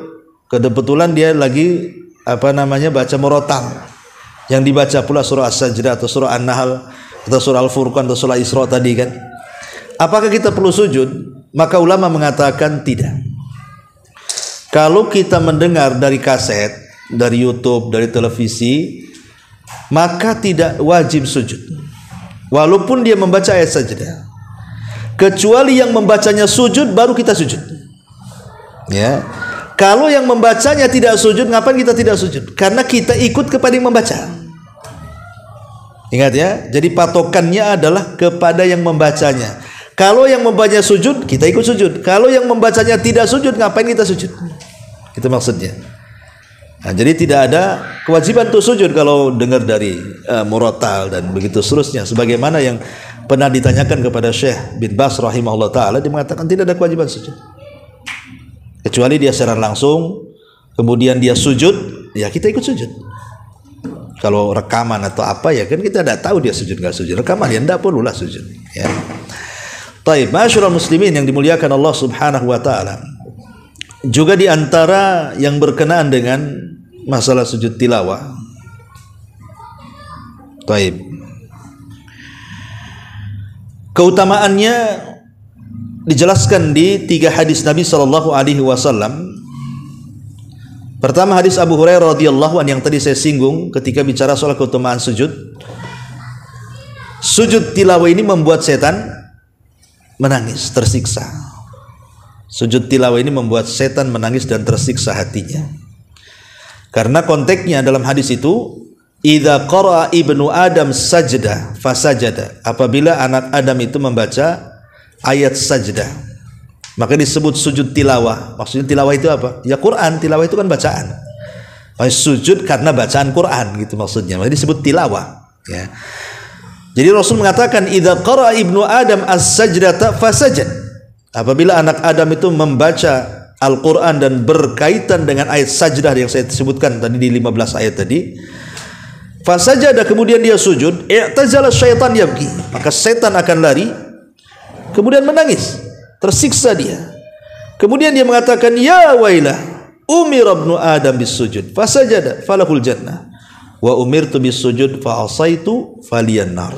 kebetulan dia lagi baca murotal, yang dibaca pula surah As-Sajdah atau surah An-Nahl atau surah Al-Furqan atau surah Isra tadi kan, apakah kita perlu sujud? Maka ulama mengatakan tidak. Kalau kita mendengar dari kaset, dari YouTube, dari televisi, maka tidak wajib sujud walaupun dia membaca ayat sajdah, kecuali yang membacanya sujud baru kita sujud. Ya. Kalau yang membacanya tidak sujud, ngapain kita tidak sujud? Karena kita ikut kepada yang membaca. Ingat ya, jadi patokannya adalah kepada yang membacanya. Kalau yang membacanya sujud, kita ikut sujud. Kalau yang membacanya tidak sujud, ngapain kita sujud? Itu maksudnya. Nah, jadi tidak ada kewajiban untuk sujud kalau dengar dari murotal dan begitu seterusnya. Sebagaimana yang pernah ditanyakan kepada Syekh bin Baz rahimahullah ta'ala, dia mengatakan tidak ada kewajiban sujud. Kecuali dia secara langsung, kemudian dia sujud, ya kita ikut sujud. Kalau rekaman atau apa ya kan kita tidak tahu dia sujud nggak sujud. Rekaman ya tidak perlulah sujud. Ya. Taib, masyaallah muslimin yang dimuliakan Allah Subhanahu Wa Taala. Juga di antara yang berkenaan dengan masalah sujud tilawah. Taib. Keutamaannya dijelaskan di 3 hadis Nabi sallallahu alaihi wasallam. Pertama hadis Abu Hurairah radhiyallahu anhu yang tadi saya singgung ketika bicara soal keutamaan sujud. Sujud tilawah ini membuat setan menangis, tersiksa. Sujud tilawah ini membuat setan menangis dan tersiksa hatinya. Karena konteksnya dalam hadis itu, idza qara'a ibnu Adam sajdah fasajada. Apabila anak Adam itu membaca ayat sajdah, maka disebut sujud tilawah. Maksudnya tilawah itu apa? Ya Quran, tilawah itu kan bacaan. Sujud karena bacaan Quran gitu maksudnya. Makanya disebut tilawah, ya. Jadi Rasul mengatakan idza qara ibnu Adam as-sajdata fasajad. Apabila anak Adam itu membaca Al-Quran dan berkaitan dengan ayat sajdah yang saya sebutkan tadi di 15 ayat tadi, fasajada, kemudian dia sujud, i'tazala syaitan yabki, maka setan akan lari, kemudian menangis, tersiksa dia. Kemudian dia mengatakan, ya wailah, umira ibnu Adam bisujud fasajada falahul jannah wa umirtu bisujud fa asaitu faliyan nar.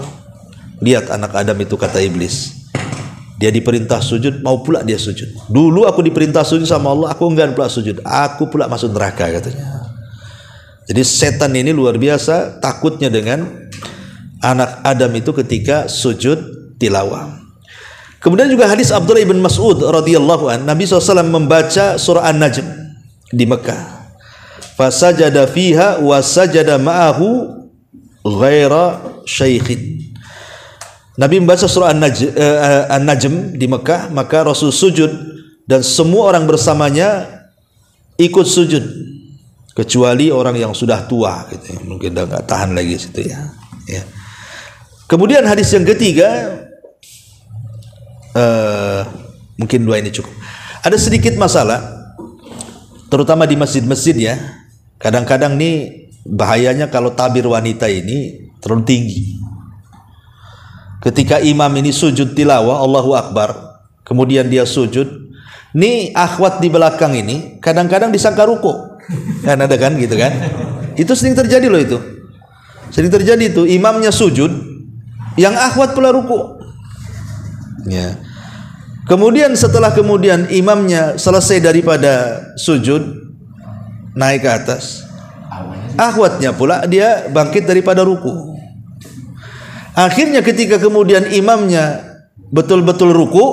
Lihat anak Adam itu, kata iblis, dia diperintah sujud, mau pula dia sujud. Dulu aku diperintah sujud sama Allah, aku enggan pula sujud, aku pula masuk neraka, katanya. Jadi setan ini luar biasa takutnya dengan anak Adam itu ketika sujud tilawah. Kemudian juga hadis Abdullah ibn Mas'ud radhiyallahu an, Nabi SAW membaca surah An-Najm di Mekah. Fasajada fiha wa sajada ma'ahu ghaira syaikhin. Nabi membaca surah An-Najm di Mekah, maka Rasul sujud dan semua orang bersamanya ikut sujud kecuali orang yang sudah tua gitu, mungkin dah nggak tahan lagi situ ya. Kemudian hadis yang ketiga, mungkin dua ini cukup. Ada sedikit masalah, terutama di masjid-masjid ya. Kadang-kadang nih bahayanya kalau tabir wanita ini terlalu tinggi. Ketika imam ini sujud tilawah, Allahu Akbar, kemudian dia sujud, nih akhwat di belakang ini kadang-kadang disangka ruku. Kan ada kan gitu kan? Itu sering terjadi loh itu. Sering terjadi itu, imamnya sujud, yang akhwat pula ruku. Ya. Kemudian setelah imamnya selesai daripada sujud, naik ke atas, akhwatnya pula dia bangkit daripada ruku. Akhirnya ketika kemudian imamnya betul-betul ruku,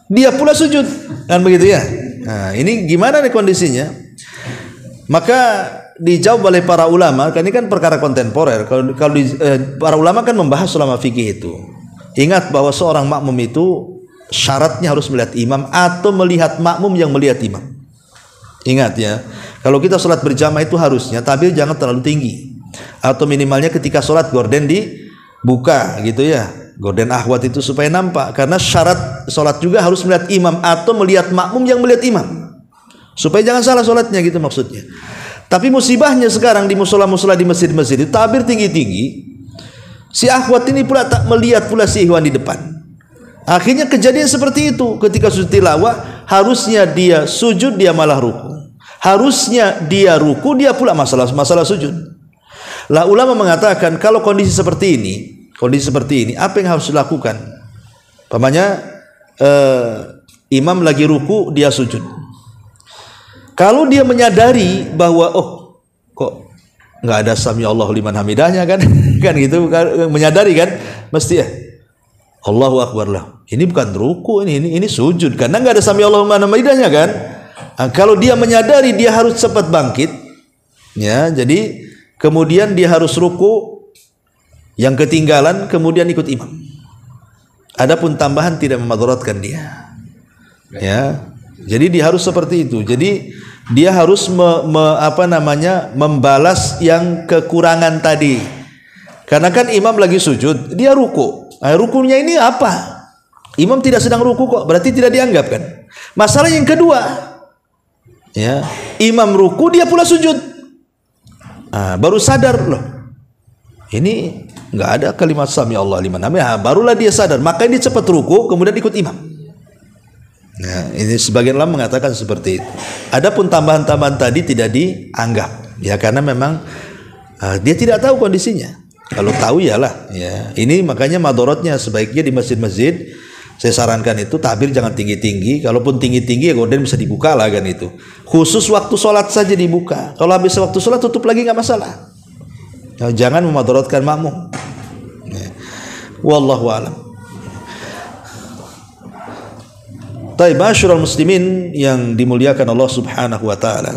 dia pula sujud, kan begitu ya? Nah, ini gimana nih kondisinya? Maka dijawab oleh para ulama, kan ini kan perkara kontemporer. Kalau para ulama kan membahas ulama fikih itu. Ingat bahwa seorang makmum itu syaratnya harus melihat imam atau melihat makmum yang melihat imam. Ingat ya, kalau kita sholat berjamaah itu harusnya tabir jangan terlalu tinggi, atau minimalnya ketika sholat gorden dibuka gitu ya, gorden akhwat itu supaya nampak. Karena syarat sholat juga harus melihat imam atau melihat makmum yang melihat imam, supaya jangan salah sholatnya gitu maksudnya. Tapi musibahnya sekarang di musola-musola di masjid-masjid itu tabir tinggi-tinggi, si akhwat ini pula tak melihat pula si ikhwan di depan. Akhirnya kejadian seperti itu. Ketika sujud tilawah, harusnya dia sujud, dia malah ruku. Harusnya dia ruku, dia pula masalah sujud. Lah ulama mengatakan kalau kondisi seperti ini, apa yang harus dilakukan? Pamannya imam lagi ruku, dia sujud. Kalau dia menyadari bahwa kok nggak ada sami Allahu liman hamidahnya kan, kan gitu, menyadari kan, mesti ya Allahu Akbar lah. Ini bukan ruku, ini sujud karena nggak ada sami Allahu liman hamidahnya kan. Nah, kalau dia menyadari, dia harus cepat bangkit, ya. Jadi kemudian dia harus ruku, yang ketinggalan kemudian ikut imam. Adapun tambahan tidak memadaratkan dia, ya. Jadi dia harus seperti itu. Jadi dia harus membalas yang kekurangan tadi. Karena kan imam lagi sujud, dia ruku. Nah, rukunya ini apa? Imam tidak sedang ruku kok, berarti tidak dianggap kan? Masalah yang kedua, ya, imam ruku dia pula sujud. Nah, baru sadar loh, ini nggak ada kalimat sami Allah liman hamidah. Barulah dia sadar, makanya dia cepat ruku, kemudian ikut imam. Nah, ini sebagian ulama mengatakan seperti itu. Adapun tambahan-tambahan tadi tidak dianggap, ya, karena memang dia tidak tahu kondisinya. Kalau tahu yalah, ya. Ini makanya madorotnya sebaiknya di masjid-masjid saya sarankan itu tabir jangan tinggi-tinggi. Kalaupun tinggi-tinggi ya gorden bisa dibuka lah kan itu. Khusus waktu sholat saja dibuka. Kalau habis waktu sholat tutup lagi nggak masalah. Nah, jangan memadorotkan makmum. Ya. Wallahu a'lam. Taib masyarul muslimin yang dimuliakan Allah Subhanahu wa taala.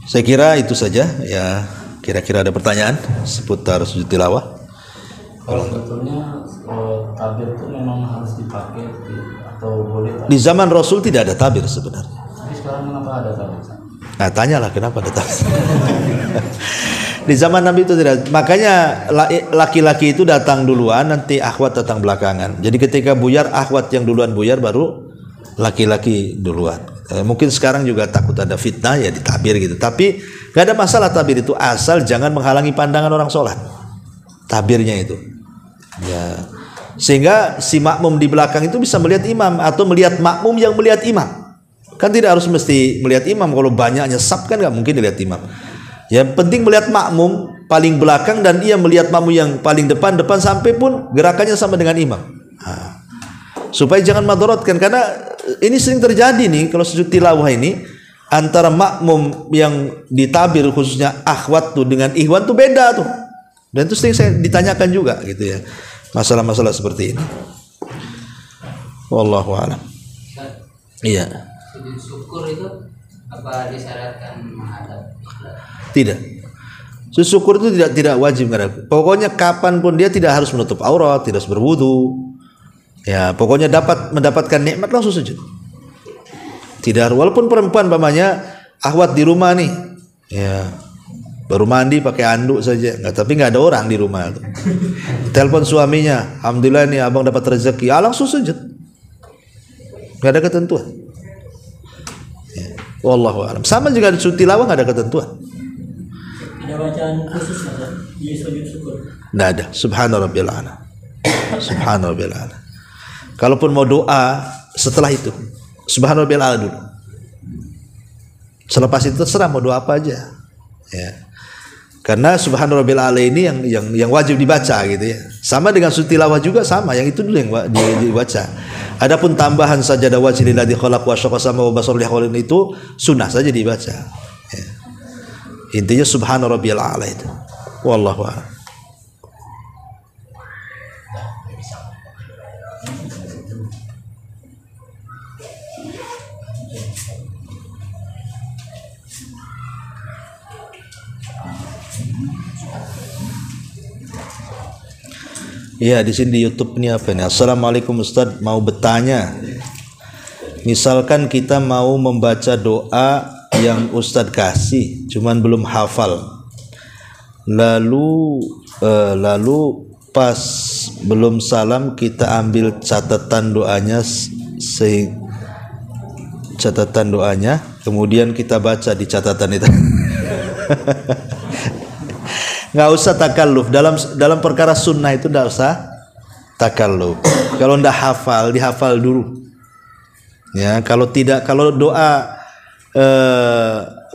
Saya kira itu saja ya. Kira-kira ada pertanyaan seputar sujud tilawah? Kalau sebetulnya tabir itu memang harus dipakai atau boleh? Di zaman Rasul tidak ada tabir sebenarnya. Tapi sekarang kenapa ada tabir? Nah, tanyalah kenapa ada tabir. Di zaman Nabi itu tidak. Makanya laki-laki itu datang duluan, nanti akhwat datang belakangan. Jadi ketika buyar, akhwat yang duluan buyar, baru laki-laki duluan. Mungkin sekarang juga takut ada fitnah ya ditabir gitu. Tapi gak ada masalah tabir itu, asal jangan menghalangi pandangan orang sholat. Tabirnya itu. Ya. Sehingga si makmum di belakang itu bisa melihat imam atau melihat makmum yang melihat imam. Kan tidak harus mesti melihat imam. Kalau banyaknya saf kan nggak mungkin dilihat imam. Yang penting melihat makmum paling belakang dan ia melihat makmum yang paling depan sampai pun gerakannya sama dengan imam. Supaya jangan madaratkan, karena ini sering terjadi nih kalau sujud tilawah ini antara makmum yang ditabir khususnya akhwat tuh dengan ikhwan tuh beda tuh. Dan itu sering saya ditanyakan juga gitu ya. Masalah-masalah seperti ini. Wallahu a'lam. Iya. Sujud syukur itu apa disyaratkan menghadap? Tidak. Sujud syukur itu tidak wajib menghadap. Pokoknya kapanpun dia tidak harus menutup aurat, tidak harus berwudu. Ya, pokoknya mendapatkan nikmat langsung sujud. Tidak, walaupun perempuan pamannya akhwat di rumah nih. Ya. Baru mandi pakai anduk saja, tapi nggak ada orang di rumah tuh. Telepon suaminya, alhamdulillah nih abang dapat rezeki, langsung sujud. Nggak ada ketentuan. Ya. Wallahu a'lam. Sama juga di sujud tilawah nggak ada ketentuan. Ada bacaan khusus ada di sujud syukur? Nggak ada. Subhana rabbiyal a'la. Subhana rabbiyal a'la. Kalaupun mau doa setelah itu, Subhana rabbiyal a'la dulu. Selepas itu terserah mau doa apa aja. Ya. Karena Subhana rabbiyal a'la ini yang wajib dibaca gitu ya. Sama dengan sujud tilawah juga sama, yang itu dulu yang dibaca. Adapun tambahan sajadah wajhi lilladzi khalaq wa syaqqa sama wa basara lihaulin itu sunnah saja dibaca. Ya. Intinya Subhana rabbiyal a'la itu. Wallahu a'lam. Iya, di sini di YouTube ini apa nih? Assalamualaikum Ustaz, mau bertanya. Misalkan kita mau membaca doa yang Ustaz kasih, cuman belum hafal. Lalu pas belum salam kita ambil catatan doanya, kemudian kita baca di catatan itu. Nggak usah takalluf dalam perkara sunnah itu, nggak usah takalluf. Kalau ndak hafal, dihafal dulu. Ya, kalau doa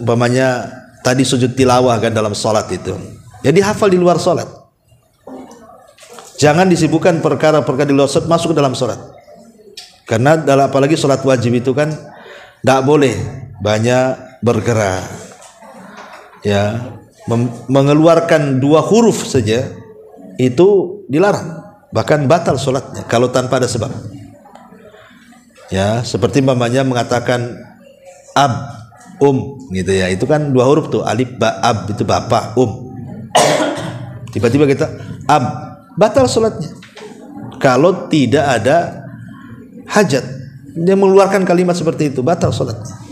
umpamanya tadi sujud tilawah kan dalam sholat itu, ya dihafal di luar sholat. Jangan disibukkan perkara-perkara di luar sholat masuk ke dalam sholat. Karena apalagi sholat wajib itu kan ndak boleh banyak bergerak. Ya. Mengeluarkan 2 huruf saja itu dilarang, bahkan batal sholatnya kalau tanpa ada sebab. Ya, seperti mamanya mengatakan ab, gitu ya, itu kan 2 huruf tuh, alif ba ab itu bapak, tiba-tiba kita ab, batal sholatnya kalau tidak ada hajat. Dia mengeluarkan kalimat seperti itu, batal sholatnya.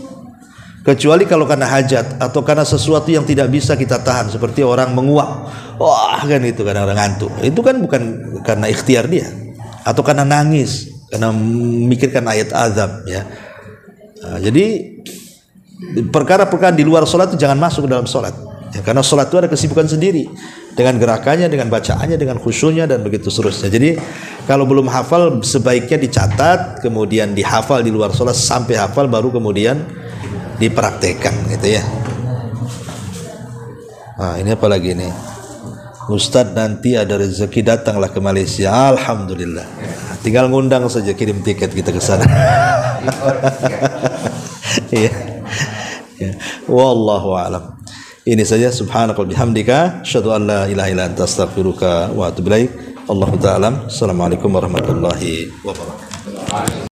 Kecuali kalau karena hajat atau karena sesuatu yang tidak bisa kita tahan, seperti orang menguap, wah kan itu kadang-kadang ngantuk. Itu kan bukan karena ikhtiar dia, atau karena nangis, karena memikirkan ayat azab ya. Nah, jadi perkara-perkara di luar sholat itu jangan masuk ke dalam sholat ya, karena sholat itu ada kesibukan sendiri dengan gerakannya, dengan bacaannya, dengan khusyuknya dan begitu seterusnya. Jadi kalau belum hafal sebaiknya dicatat, kemudian dihafal di luar sholat sampai hafal, baru kemudian dipraktekkan gitu ya. Nah, ini apa lagi nih? Ustadz, nanti ada rezeki datanglah ke Malaysia. Alhamdulillah. Tinggal ngundang saja, kirim tiket kita ke sana. Iya. Ya. Wallahu a'lam. Ini saja, subhanaka wa bihamdika, asyhadu an la ilaha illa anta, astaghfiruka wa atubu ilaik. Allahu ta'ala. Assalamualaikum warahmatullahi wabarakatuh.